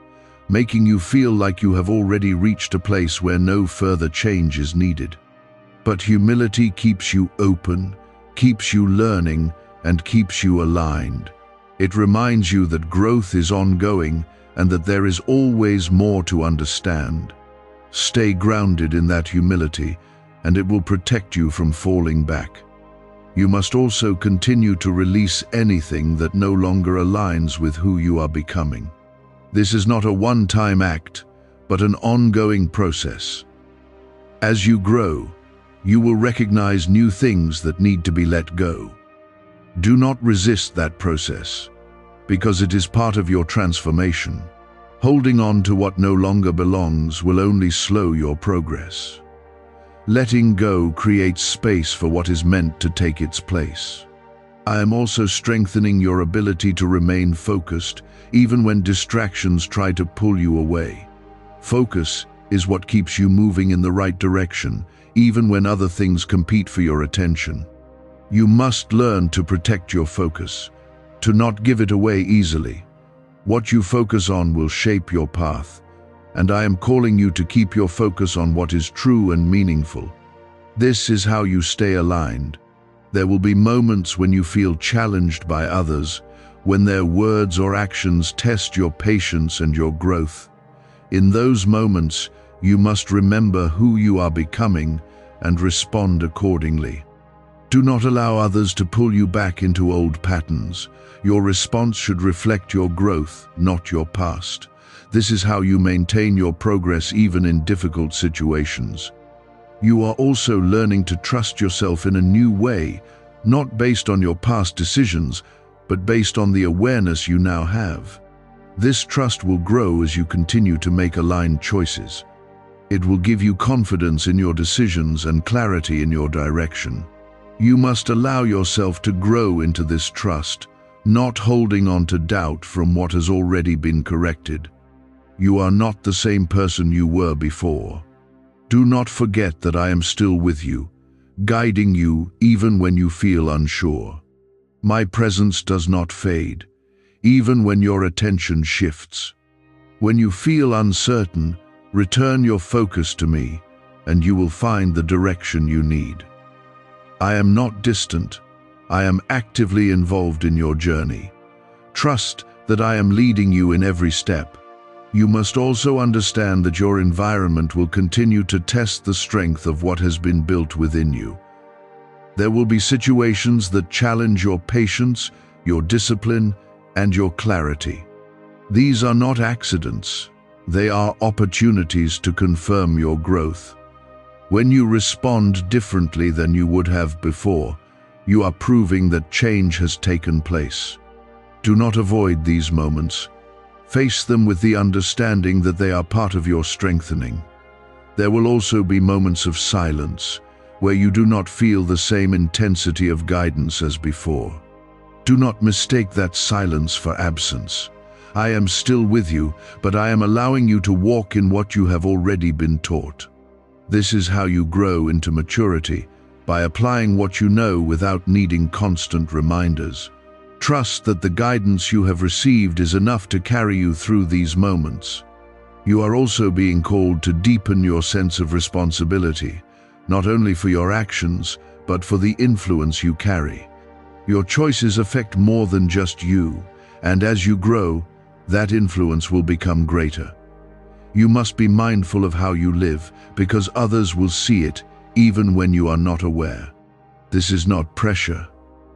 making you feel like you have already reached a place where no further change is needed. But humility keeps you open, keeps you learning, and keeps you aligned. It reminds you that growth is ongoing and that there is always more to understand. Stay grounded in that humility, and it will protect you from falling back. You must also continue to release anything that no longer aligns with who you are becoming. This is not a one-time act, but an ongoing process. As you grow, you will recognize new things that need to be let go. Do not resist that process, because it is part of your transformation. Holding on to what no longer belongs will only slow your progress. Letting go creates space for what is meant to take its place. I am also strengthening your ability to remain focused, even when distractions try to pull you away. Focus is what keeps you moving in the right direction, even when other things compete for your attention. You must learn to protect your focus, to not give it away easily. What you focus on will shape your path, and I am calling you to keep your focus on what is true and meaningful. This is how you stay aligned. There will be moments when you feel challenged by others, when their words or actions test your patience and your growth. In those moments, you must remember who you are becoming and respond accordingly. Do not allow others to pull you back into old patterns. Your response should reflect your growth, not your past. This is how you maintain your progress even in difficult situations. You are also learning to trust yourself in a new way, not based on your past decisions, but based on the awareness you now have. This trust will grow as you continue to make aligned choices. It will give you confidence in your decisions and clarity in your direction. You must allow yourself to grow into this trust, not holding on to doubt from what has already been corrected. You are not the same person you were before. Do not forget that I am still with you, guiding you even when you feel unsure. My presence does not fade, even when your attention shifts. When you feel uncertain, return your focus to me, and you will find the direction you need. I am not distant. I am actively involved in your journey. Trust that I am leading you in every step. You must also understand that your environment will continue to test the strength of what has been built within you. There will be situations that challenge your patience, your discipline, and your clarity. These are not accidents. They are opportunities to confirm your growth. When you respond differently than you would have before, you are proving that change has taken place. Do not avoid these moments. Face them with the understanding that they are part of your strengthening. There will also be moments of silence, where you do not feel the same intensity of guidance as before. Do not mistake that silence for absence. I am still with you, but I am allowing you to walk in what you have already been taught. This is how you grow into maturity, by applying what you know without needing constant reminders. Trust that the guidance you have received is enough to carry you through these moments. You are also being called to deepen your sense of responsibility, not only for your actions, but for the influence you carry. Your choices affect more than just you, and as you grow, that influence will become greater. You must be mindful of how you live, because others will see it even when you are not aware. This is not pressure,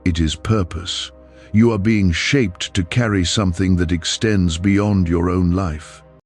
it is purpose. You are being shaped to carry something that extends beyond your own life.